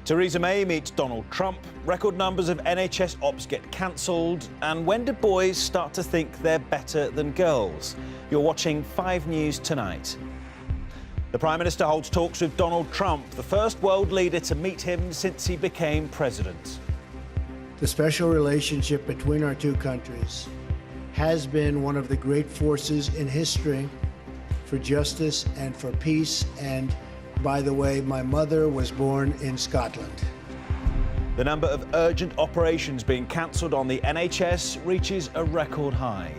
Theresa May meets Donald Trump, record numbers of NHS ops get cancelled, and when do boys start to think they're better than girls? You're watching 5 News tonight. The Prime Minister holds talks with Donald Trump, the first world leader to meet him since he became president. The special relationship between our two countries has been one of the great forces in history for justice and for peace. And by the way, my mother was born in Scotland. The number of urgent operations being cancelled on the NHS reaches a record high.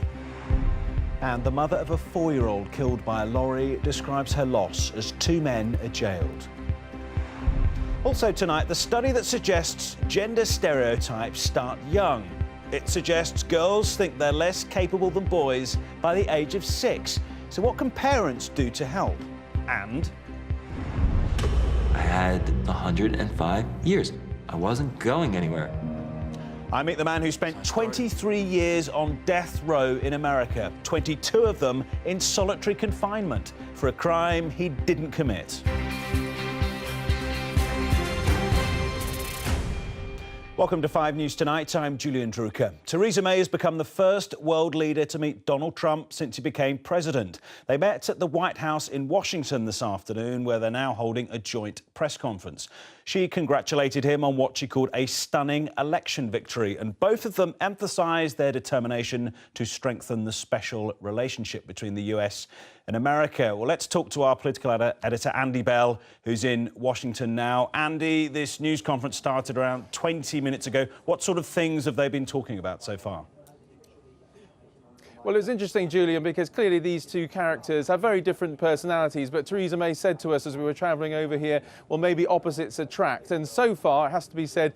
And the mother of a 4-year-old killed by a lorry describes her loss as 2 men are jailed. Also tonight, the study that suggests gender stereotypes start young. It suggests girls think they're less capable than boys by the age of 6. So what can parents do to help? And I had 105 years. I wasn't going anywhere. I meet the man who spent 23 years on death row in America, 22 of them in solitary confinement for a crime he didn't commit. Welcome to 5 News Tonight. I'm Julian Drucker. Theresa May has become the first world leader to meet Donald Trump since he became president. They met at the White House in Washington this afternoon, where they're now holding a joint press conference. She congratulated him on what she called a stunning election victory, and both of them emphasised their determination to strengthen the special relationship between the US and America. Well, let's talk to our political editor, Andy Bell, who's in Washington now. Andy, this news conference started around 20 minutes ago. What sort of things have they been talking about so far? Well, it was interesting, Julian, because clearly these two characters have very different personalities, but Theresa May said to us as we were travelling over here, well, maybe opposites attract. And so far, it has to be said,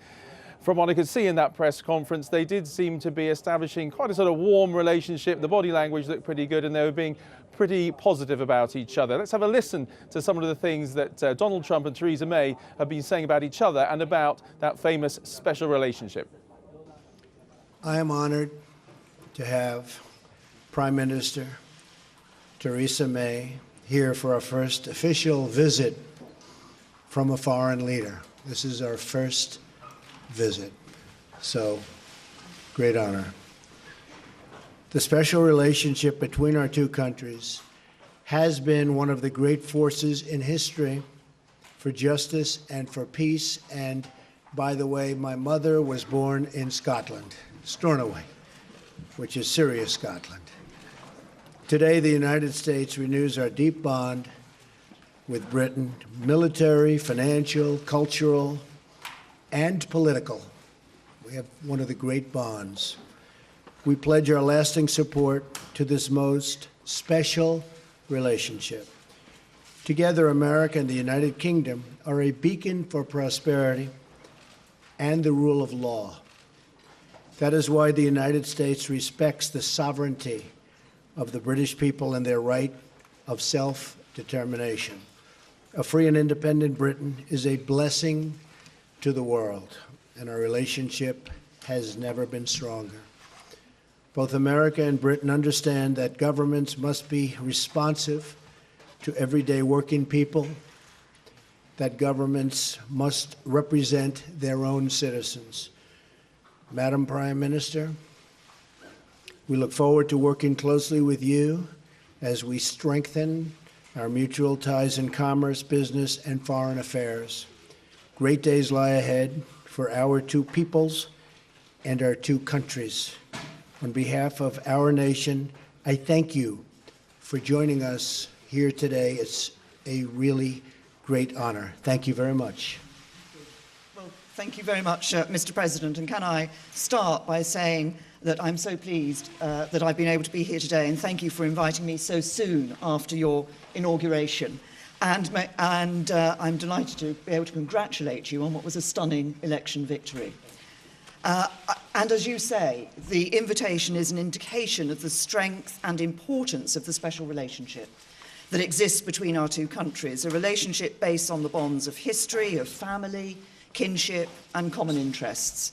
from what I could see in that press conference, they did seem to be establishing quite a sort of warm relationship. The body language looked pretty good, and they were being pretty positive about each other. Let's have a listen to some of the things that Donald Trump and Theresa May have been saying about each other and about that famous special relationship. I am honored to have Prime Minister Theresa May here for our first official visit from a foreign leader. This is our first visit, so great honor. The special relationship between our two countries has been one of the great forces in history for justice and for peace. And by the way, my mother was born in Scotland, Stornoway, which is serious Scotland. Today, the United States renews our deep bond with Britain, military, financial, cultural, and political. We have one of the great bonds. We pledge our lasting support to this most special relationship. Together, America and the United Kingdom are a beacon for prosperity and the rule of law. That is why the United States respects the sovereignty of the British people and their right of self-determination. A free and independent Britain is a blessing to the world, and our relationship has never been stronger. Both America and Britain understand that governments must be responsive to everyday working people, that governments must represent their own citizens. Madam Prime Minister, we look forward to working closely with you as we strengthen our mutual ties in commerce, business, and foreign affairs. Great days lie ahead for our two peoples and our two countries. On behalf of our nation, I thank you for joining us here today. It's a really great honor. Thank you very much. Well, thank you very much, Mr. President. And can I start by saying that I'm so pleased that I've been able to be here today, and thank you for inviting me so soon after your inauguration. And I'm delighted to be able to congratulate you on what was a stunning election victory. And as you say, the invitation is an indication of the strength and importance of the special relationship that exists between our two countries, a relationship based on the bonds of history, of family, kinship, and common interests.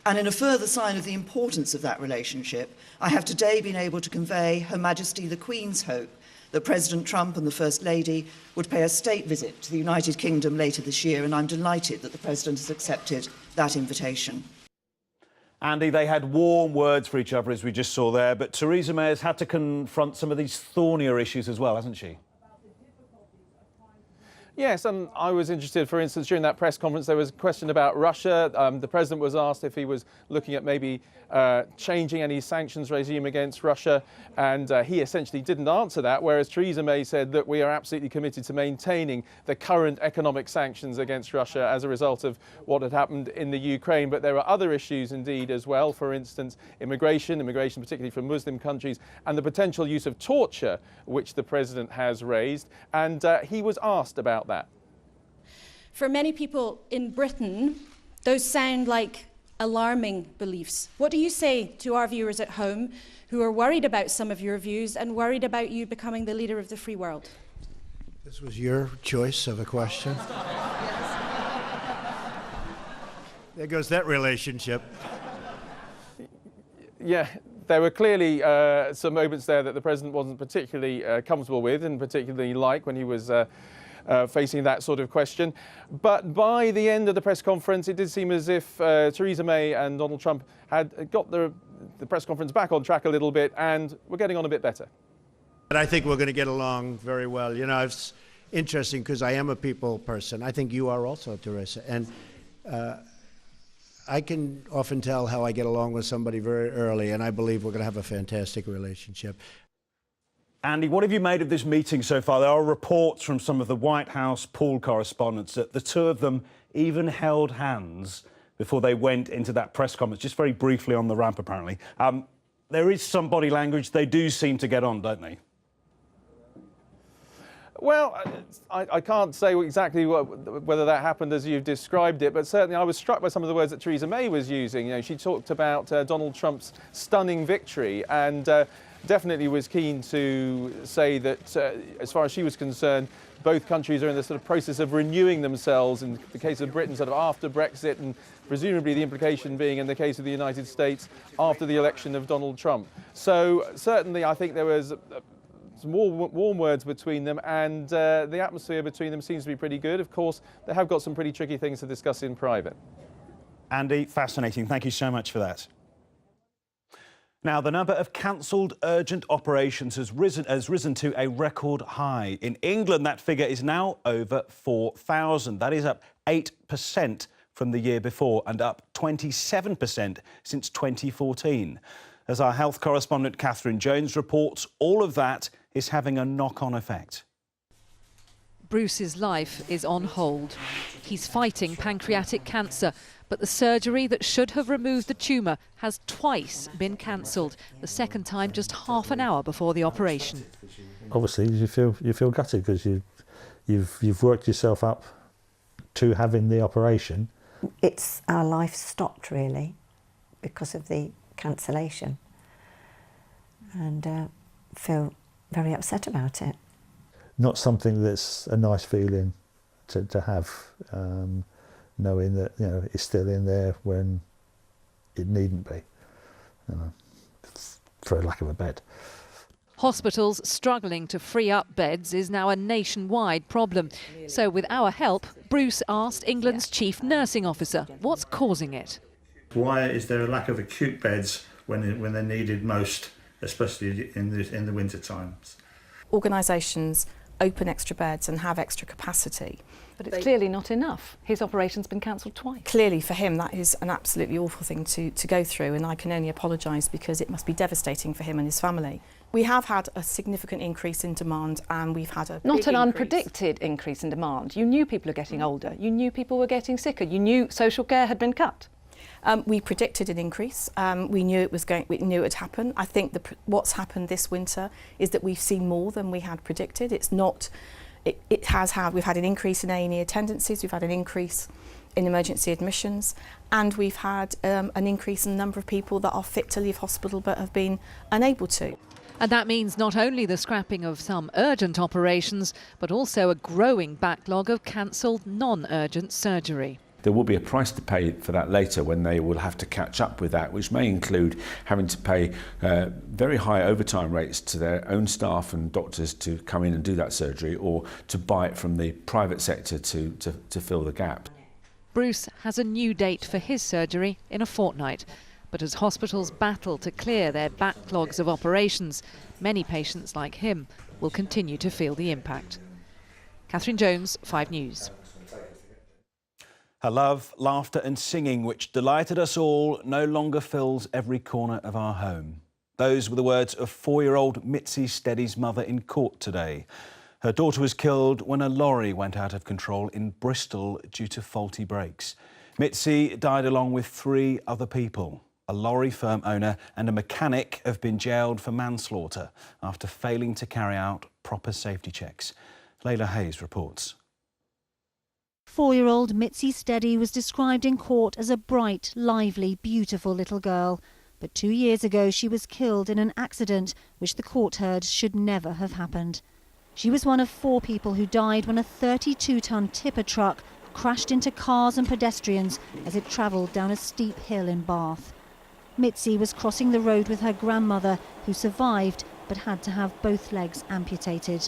And in a further sign of the importance of that relationship, I have today been able to convey Her Majesty the Queen's hope that President Trump and the First Lady would pay a state visit to the United Kingdom later this year, and I'm delighted that the President has accepted that invitation. Andy, they had warm words for each other, as we just saw there, but Theresa May has had to confront some of these thornier issues as well, hasn't she? Yes, and I was interested, for instance, during that press conference, there was a question about Russia. The President was asked if he was looking at maybe changing any sanctions regime against Russia, and he essentially didn't answer that, whereas Theresa May said that we are absolutely committed to maintaining the current economic sanctions against Russia as a result of what had happened in the Ukraine. But there are other issues indeed as well, for instance, immigration particularly from Muslim countries, and the potential use of torture, which the President has raised, and he was asked about that. For many people in Britain, those sound like alarming beliefs. What do you say to our viewers at home who are worried about some of your views and worried about you becoming the leader of the free world? This was your choice of a question. There goes that relationship. Yeah, there were clearly some moments there that the President wasn't particularly comfortable with, and particularly like when he was facing that sort of question. But by the end of the press conference, it did seem as if Theresa May and Donald Trump had got the press conference back on track a little bit, and we're getting on a bit better. But I think we're going to get along very well. You know, it's interesting because I am a people person. I think you are also, Theresa. And I can often tell how I get along with somebody very early, and I believe we're going to have a fantastic relationship. Andy, what have you made of this meeting so far? There are reports from some of the White House pool correspondents that the two of them even held hands before they went into that press conference, just very briefly on the ramp, apparently. There is some body language. They do seem to get on, don't they? Well, I can't say exactly whether that happened as you've described it, but certainly I was struck by some of the words that Theresa May was using. You know, she talked about Donald Trump's stunning victory, and definitely was keen to say that, as far as she was concerned, both countries are in the sort of process of renewing themselves. In the case of Britain, sort of after Brexit, and presumably the implication being in the case of the United States after the election of Donald Trump. So certainly I think there was some more warm words between them, and the atmosphere between them seems to be pretty good. Of course, they have got some pretty tricky things to discuss in private. Andy, fascinating. Thank you so much for that. Now, the number of cancelled urgent operations has risen to a record high. In England, that figure is now over 4,000. That is up 8% from the year before and up 27% since 2014. As our health correspondent Catherine Jones reports, all of that is having a knock-on effect. Bruce's life is on hold. He's fighting pancreatic cancer, but the surgery that should have removed the tumour has twice been cancelled, the second time just half an hour before the operation. Obviously, you feel gutted because you've worked yourself up to having the operation. It's our life stopped really because of the cancellation, and feel very upset about it. Not something that's a nice feeling to have, knowing that it's still in there when it needn't be, for lack of a bed. Hospitals struggling to free up beds is now a nationwide problem. So with our help, Bruce asked England's chief nursing officer what's causing it. Why is there a lack of acute beds when they're needed most, especially in the winter times? Organisations open extra beds and have extra capacity. But it's clearly not enough. His operation's been cancelled twice. Clearly for him that is an absolutely awful thing to go through, and I can only apologise because it must be devastating for him and his family. We have had a significant increase in demand, and we've had a Not an unpredicted increase in demand. You knew people are getting older. You knew people were getting sicker. You knew social care had been cut. We predicted an increase. We knew it would happen. I think what's happened this winter is that we've seen more than we had predicted. We've had an increase in A&E attendances, we've had an increase in emergency admissions, and we've had an increase in the number of people that are fit to leave hospital but have been unable to. And that means not only the scrapping of some urgent operations, but also a growing backlog of cancelled non-urgent surgery. there will be a price to pay for that later when they will have to catch up with that, which may include having to pay very high overtime rates to their own staff and doctors to come in and do that surgery, or to buy it from the private sector to fill the gap. Bruce has a new date for his surgery in a fortnight. But as hospitals battle to clear their backlogs of operations, many patients like him will continue to feel the impact. Catherine Jones, 5 News. Her love, laughter and singing, which delighted us all, no longer fills every corner of our home. Those were the words of 4-year-old Mitzi Steady's mother in court today. Her daughter was killed when a lorry went out of control in Bristol due to faulty brakes. Mitzi died along with 3 other people. A lorry firm owner and a mechanic have been jailed for manslaughter after failing to carry out proper safety checks. Layla Hayes reports. 4-year-old Mitzi Steady was described in court as a bright, lively, beautiful little girl. But 2 years ago she was killed in an accident which the court heard should never have happened. She was one of 4 people who died when a 32-ton tipper truck crashed into cars and pedestrians as it travelled down a steep hill in Bath. Mitzi was crossing the road with her grandmother, who survived but had to have both legs amputated.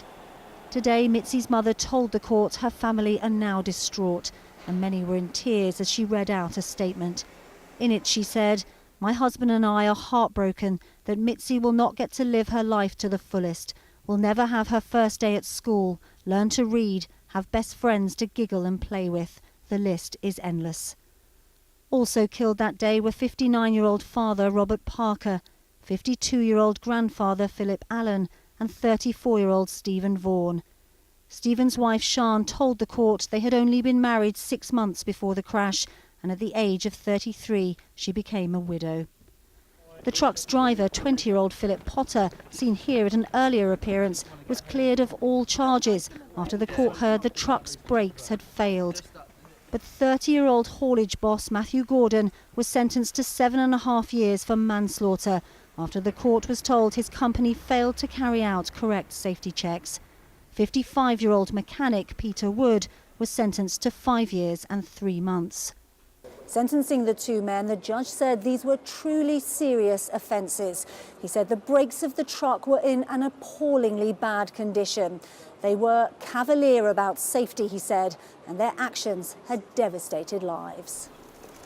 Today, Mitzi's mother told the court her family are now distraught, and many were in tears as she read out a statement. In it, she said, "My husband and I are heartbroken that Mitzi will not get to live her life to the fullest, will never have her first day at school, learn to read, have best friends to giggle and play with. The list is endless." Also killed that day were 59-year-old father Robert Parker, 52-year-old grandfather Philip Allen and 34-year-old Stephen Vaughan. Stephen's wife Sian told the court they had only been married 6 months before the crash, and at the age of 33 she became a widow. The truck's driver, 20-year-old Philip Potter, seen here at an earlier appearance, was cleared of all charges after the court heard the truck's brakes had failed. But 30-year-old haulage boss Matthew Gordon was sentenced to 7.5 years for manslaughter after the court was told his company failed to carry out correct safety checks. 55-year-old mechanic Peter Wood was sentenced to 5 years and 3 months. Sentencing the 2 men, the judge said these were truly serious offences. He said the brakes of the truck were in an appallingly bad condition. They were cavalier about safety, he said, and their actions had devastated lives.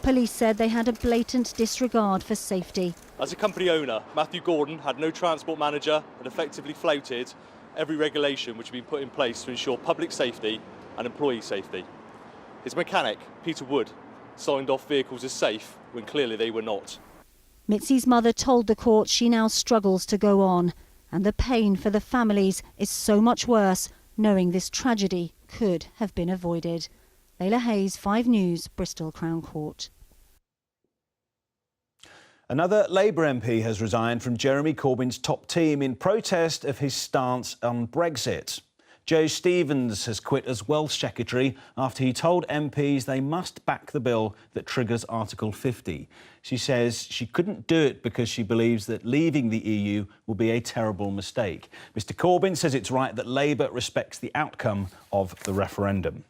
Police said they had a blatant disregard for safety. As a company owner, Matthew Gordon had no transport manager and effectively flouted every regulation which had been put in place to ensure public safety and employee safety. His mechanic, Peter Wood, signed off vehicles as safe when clearly they were not. Mitzi's mother told the court she now struggles to go on, and the pain for the families is so much worse knowing this tragedy could have been avoided. Layla Hayes, 5 News, Bristol Crown Court. Another Labour MP has resigned from Jeremy Corbyn's top team in protest of his stance on Brexit. Jo Stevens has quit as Welsh Secretary after he told MPs they must back the bill that triggers Article 50. She says she couldn't do it because she believes that leaving the EU will be a terrible mistake. Mr Corbyn says it's right that Labour respects the outcome of the referendum.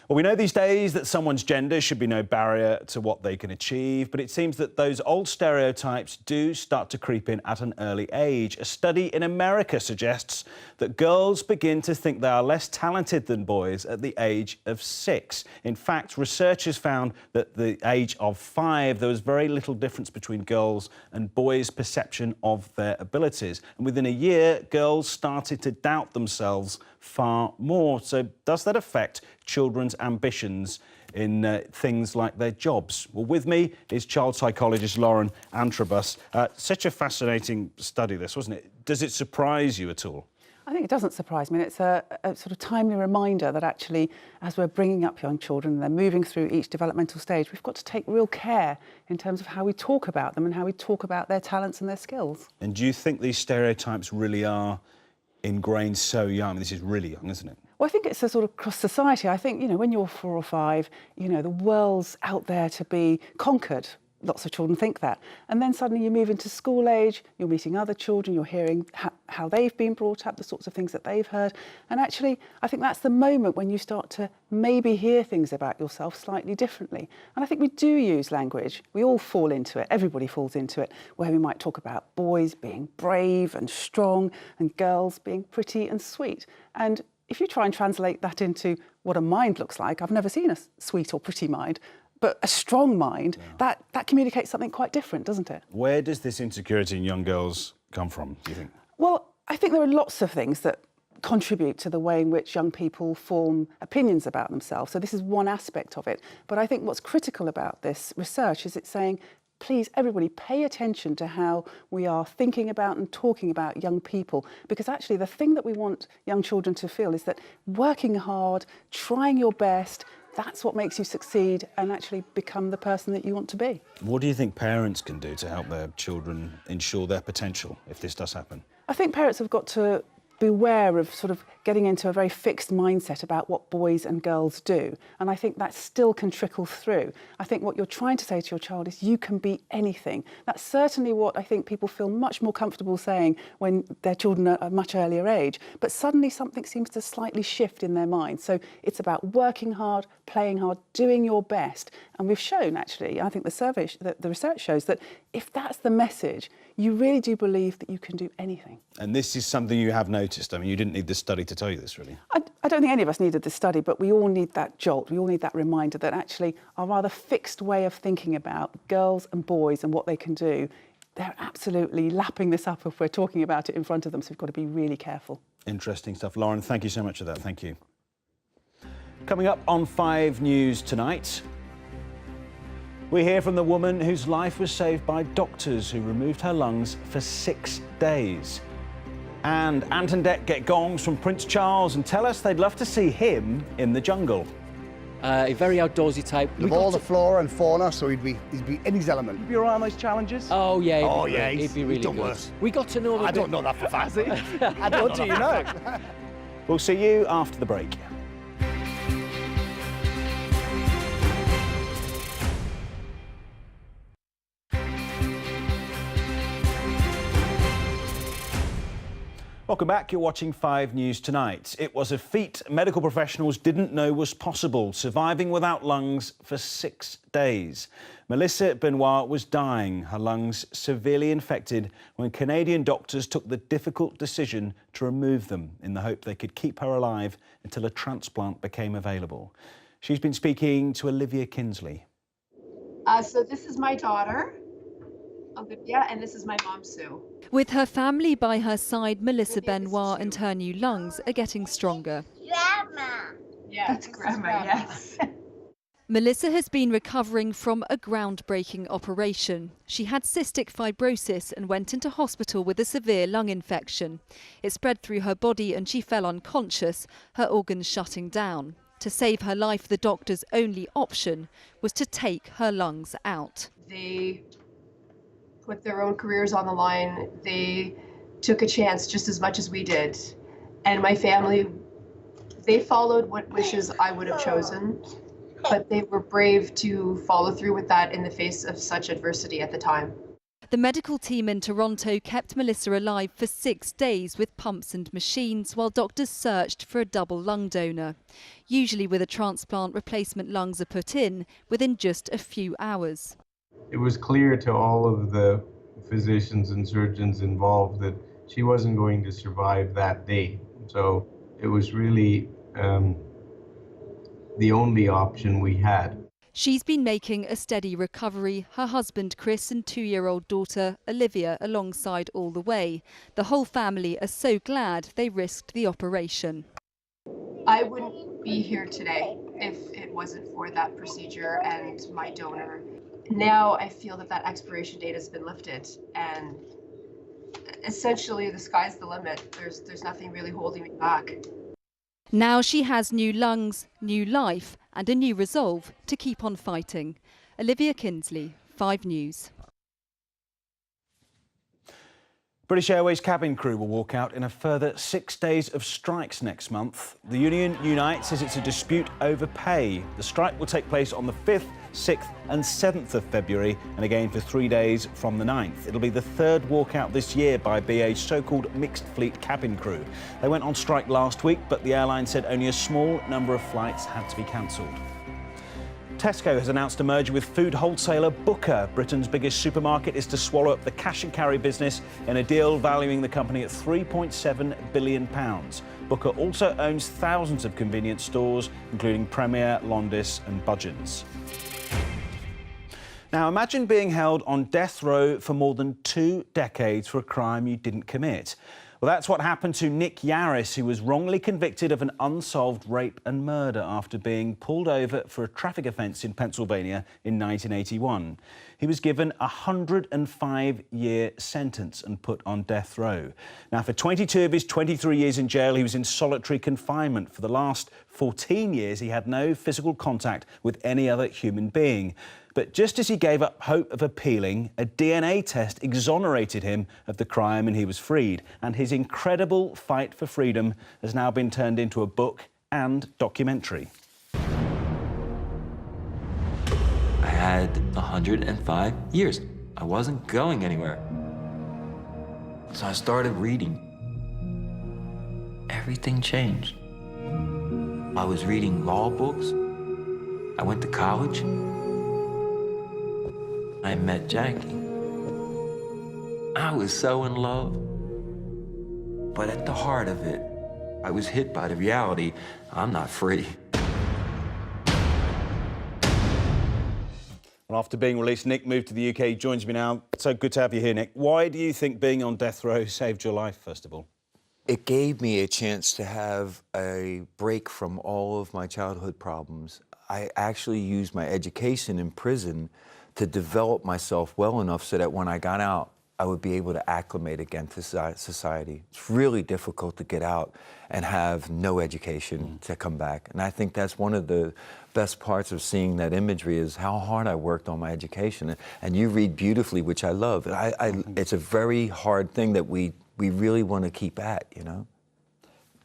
Well, we know these days that someone's gender should be no barrier to what they can achieve, but it seems that those old stereotypes do start to creep in at an early age. A study in America suggests that girls begin to think they are less talented than boys at the age of 6. In fact, researchers found that at the age of 5, there was very little difference between girls' and boys' perception of their abilities. And within a year, girls started to doubt themselves far more. So does that affect children's ambitions in things like their jobs? Well, with me is child psychologist Lauren Antrobus. Such a fascinating study, this, wasn't it? Does it surprise you at all? I think it doesn't surprise me. It's a sort of timely reminder that actually, as we're bringing up young children and they're moving through each developmental stage, we've got to take real care in terms of how we talk about them and how we talk about their talents and their skills. And do you think these stereotypes really are ingrained so young? This is really young, isn't it? Well, I think it's a sort of cross society. I think, you know, when you're 4 or 5, you know, the world's out there to be conquered. lots of children think that. And then suddenly you move into school age, you're meeting other children, you're hearing how they've been brought up, the sorts of things that they've heard. And actually, I think that's the moment when you start to maybe hear things about yourself slightly differently. And I think we do use language. We all fall into it. Everybody falls into it, where we might talk about boys being brave and strong and girls being pretty and sweet. And if you try and translate that into what a mind looks like, I've never seen a sweet or pretty mind, but a strong mind, that communicates something quite different, doesn't it? Where does this insecurity in young girls come from, do you think? Well, I think there are lots of things that contribute to the way in which young people form opinions about themselves. So this is one aspect of it. But I think what's critical about this research is it's saying, please, everybody, pay attention to how we are thinking about and talking about young people. Because actually the thing that we want young children to feel is that working hard, trying your best, that's what makes you succeed and actually become the person that you want to be. What do you think parents can do to help their children ensure their potential if this does happen? I think parents have got to beware of sort of getting into a very fixed mindset about what boys and girls do. And I think that still can trickle through. I think what you're trying to say to your child is you can be anything. That's certainly what I think people feel much more comfortable saying when their children are at a much earlier age. But suddenly something seems to slightly shift in their mind. So it's about working hard, playing hard, doing your best. And we've shown, actually, I think the research shows that if that's the message, you really do believe that you can do anything. And this is something you have noticed. I mean, you didn't need this study to tell you this, really. I don't think any of us needed this study, but we all need that jolt. We all need that reminder that actually our rather fixed way of thinking about girls and boys and what they can do, they're absolutely lapping this up if we're talking about it in front of them, so we've got to be really careful. Interesting stuff. Lauren, thank you so much for that. Thank you. Coming up on 5 News tonight, we hear from the woman whose life was saved by doctors who removed her lungs for 6 days. And Ant and Dec get gongs from Prince Charles and tell us they'd love to see him in the jungle. A very outdoorsy type. With all the flora and fauna, so he'd be in his element. He'd be all right on those challenges? Oh, yeah. He'd be really done good. worse. We got to know him. I don't know that for fact. I don't, do you know? We'll see you after the break. Welcome back. You're watching 5 News Tonight. It was a feat medical professionals didn't know was possible, surviving without lungs for 6 days. Melissa Benoit was dying, her lungs severely infected, when Canadian doctors took the difficult decision to remove them in the hope they could keep her alive until a transplant became available. She's been speaking to Olivia Kinsley. So this is my daughter, Olivia, and this is my mom, Sue. With her family by her side, Melissa Benoit and her new lungs are getting stronger. Grandma. Yeah, that's Grandma, yes. Melissa has been recovering from a groundbreaking operation. She had cystic fibrosis and went into hospital with a severe lung infection. It spread through her body and she fell unconscious, her organs shutting down. To save her life, the doctor's only option was to take her lungs out. They put their own careers on the line. They took a chance just as much as we did. And my family, they followed what wishes I would have chosen, but they were brave to follow through with that in the face of such adversity at the time. The medical team in Toronto kept Melissa alive for 6 days with pumps and machines while doctors searched for a double lung donor. Usually with a transplant, replacement lungs are put in within just a few hours. It was clear to all of the physicians and surgeons involved that she wasn't going to survive that day. So it was really the only option we had. She's been making a steady recovery, her husband Chris and 2-year-old daughter Olivia alongside all the way. The whole family are so glad they risked the operation. I wouldn't be here today if it wasn't for that procedure and my donor. Now I feel that that expiration date has been lifted and essentially the sky's the limit. There's nothing really holding me back. Now she has new lungs, new life and a new resolve to keep on fighting. Olivia Kinsley, 5 News. British Airways cabin crew will walk out in a further 6 days of strikes next month. The union Unite says it's a dispute over pay. The strike will take place on the 5th 6th and 7th of February, and again for 3 days from the 9th. It'll be the third walkout this year by BA's so-called mixed fleet cabin crew. They went on strike last week, but the airline said only a small number of flights had to be cancelled. Tesco has announced a merger with food wholesaler Booker. Britain's biggest supermarket is to swallow up the cash and carry business in a deal valuing the company at £3.7 billion. Booker also owns thousands of convenience stores, including Premier, Londis and Budgens. Now, imagine being held on death row for more than 2 decades for a crime you didn't commit. Well, that's what happened to Nick Yaris, who was wrongly convicted of an unsolved rape and murder after being pulled over for a traffic offence in Pennsylvania in 1981. He was given a 105-year sentence and put on death row. Now, for 22 of his 23 years in jail, he was in solitary confinement. For the last 14 years, he had no physical contact with any other human being. But just as he gave up hope of appealing, a DNA test exonerated him of the crime and he was freed. And his incredible fight for freedom has now been turned into a book and documentary. I had 105 years. I wasn't going anywhere. So I started reading. Everything changed. I was reading law books. I went to college. I met Jackie. I was so in love. But at the heart of it, I was hit by the reality I'm not free. Well, after being released, Nick moved to the UK. He joins me now. So good to have you here, Nick. Why do you think being on death row saved your life, first of all? It gave me a chance to have a break from all of my childhood problems. I actually used my education in prison to develop myself well enough so that when I got out, I would be able to acclimate again to society. It's really difficult to get out and have no education to come back. And I think that's one of the best parts of seeing that imagery is how hard I worked on my education. And you read beautifully, which I love. It's a very hard thing that we really want to keep at, you know?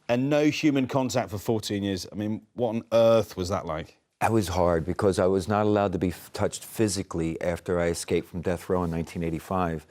And no human contact for 14 years. I mean, what on earth was that like? It was hard because I was not allowed to be touched physically after I escaped from death row in 1985.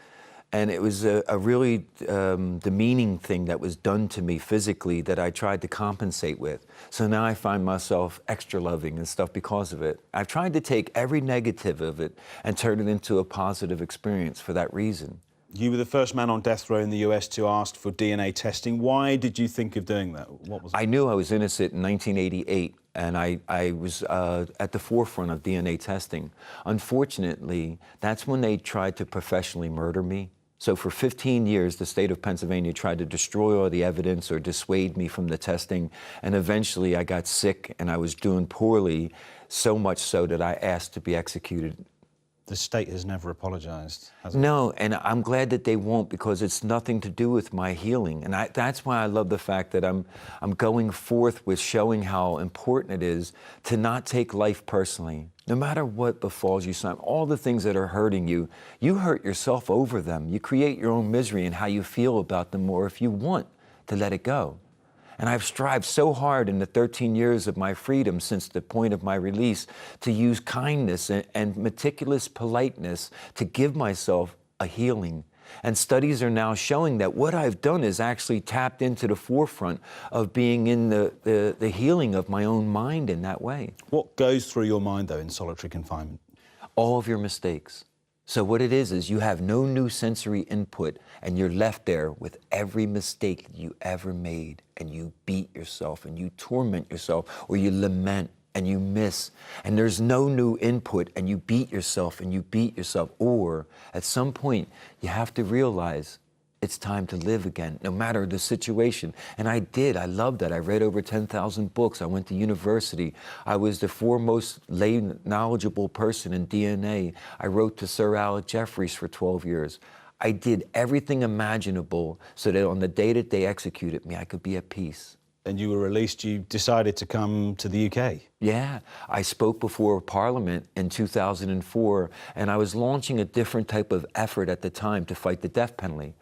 And it was a really demeaning thing that was done to me physically that I tried to compensate with. So now I find myself extra loving and stuff because of it. I've tried to take every negative of it and turn it into a positive experience for that reason. You were the first man on death row in the US to ask for DNA testing. Why did you think of doing that? What was it? I knew I was innocent in 1988, and I was at the forefront of DNA testing. Unfortunately, that's when they tried to professionally murder me. So for 15 years, the state of Pennsylvania tried to destroy all the evidence or dissuade me from the testing. And eventually I got sick and I was doing poorly, so much so that I asked to be executed. The state has never apologized, has it? No, and I'm glad that they won't because it's nothing to do with my healing. And that's why I love the fact that I'm going forth with showing how important it is to not take life personally. No matter what befalls you, son, all the things that are hurting you, you hurt yourself over them. You create your own misery and how you feel about them or if you want to let it go. And I've strived so hard in the 13 years of my freedom since the point of my release to use kindness and meticulous politeness to give myself a healing. And studies are now showing that what I've done is actually tapped into the forefront of being in the healing of my own mind in that way. What goes through your mind, though, in solitary confinement? All of your mistakes. So what it is you have no new sensory input and you're left there with every mistake you ever made and you beat yourself and you torment yourself or you lament and you miss and there's no new input and you beat yourself and you beat yourself. Or at some point you have to realize it's time to live again, no matter the situation. And I did. I loved that. I read over 10,000 books. I went to university. I was the foremost lay knowledgeable person in DNA. I wrote to Sir Alec Jeffreys for 12 years. I did everything imaginable so that on the day that they executed me, I could be at peace. And you were released, you decided to come to the UK? Yeah, I spoke before Parliament in 2004, and I was launching a different type of effort at the time to fight the death penalty.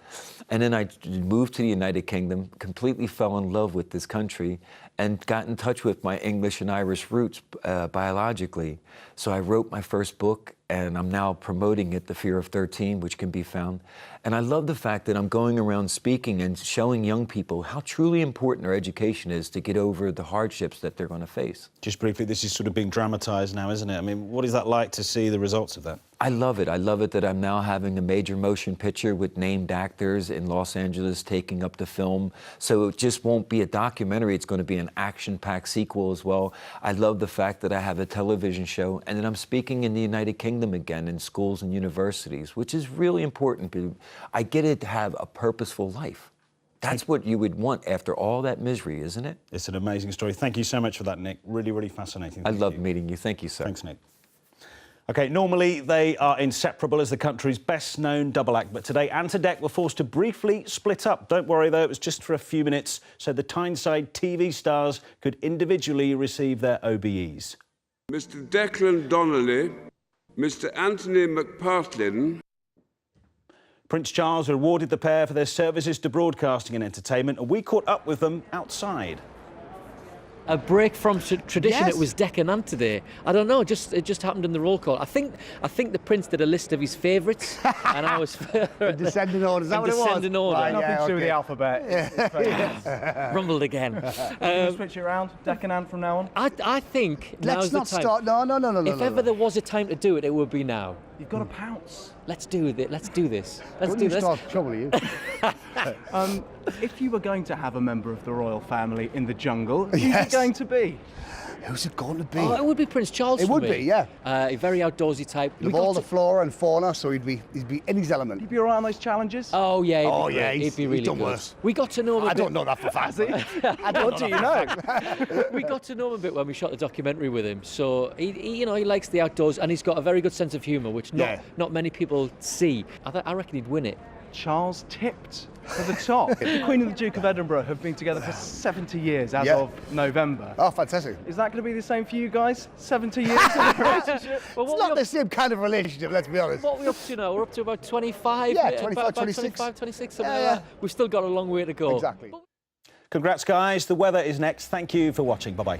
And then I moved to the United Kingdom, completely fell in love with this country, and got in touch with my English and Irish roots biologically. So I wrote my first book, and I'm now promoting it, The Fear of 13, which can be found. And I love the fact that I'm going around speaking and showing young people how truly important our education is to get over the hardships that they're going to face. Just briefly, this is sort of being dramatised now, isn't it? I mean, what is that like to see the results of that? I love it. I love it that I'm now having a major motion picture with named actors in Los Angeles taking up the film. So it just won't be a documentary. It's going to be an action-packed sequel as well. I love the fact that I have a television show and that I'm speaking in the United Kingdom again in schools and universities, which is really important. I get it to have a purposeful life. That's what you would want after all that misery, isn't it? It's an amazing story. Thank you so much for that, Nick. Really, really fascinating. I love meeting you. Thank you, sir. Thanks, Nick. OK, normally they are inseparable as the country's best-known double act, but today Ant and Dec were forced to briefly split up. Don't worry, though, it was just for a few minutes, so the Tyneside TV stars could individually receive their OBEs. Mr Declan Donnelly, Mr Anthony McPartlin. Prince Charles rewarded the pair for their services to broadcasting and entertainment, and we caught up with them outside. A break from tradition. Yes. It was Dec and Ant today. I don't know. It just happened in the roll call. I think the Prince did a list of his favourites, and I was in descending order. Is that what it was? Descending order. Right, Nothing yeah, to do with okay. the alphabet. Yeah. Rumbled again. Can you switch it around, Dec and Ant from now on? I think Let's now's the not time. start. No. If ever there was a time to do it, it would be now. You've got to pounce. Let's do it. Let's do this. Let's Don't do you this. start trouble, you. If you were going to have a member of the royal family in the jungle, who's Yes. it going to be? Who's it going to be? Oh, it would be Prince Charles. It for would me. be, yeah. A very outdoorsy type. Of all the flora and fauna, so he'd be in his element. He'd be all right on those challenges? Oh yeah. He'd be really done good. worse. We got to know him. I don't know that for fact. What do you know? We got to know him a bit when we shot the documentary with him. So he likes the outdoors, and he's got a very good sense of humour, which not many people see. I reckon he'd win it. Charles tipped to the top. The Queen and the Duke of Edinburgh have been together for 70 years as of November. Oh, fantastic. Is that going to be the same for you guys? 70 years of a relationship? Well, It's not the same kind of relationship, let's be honest. What are we up to now? We're up to about 25? Yeah, 25, about 26. 25, 26, something like that. We've still got a long way to go. Exactly. Congrats, guys. The weather is next. Thank you for watching. Bye-bye.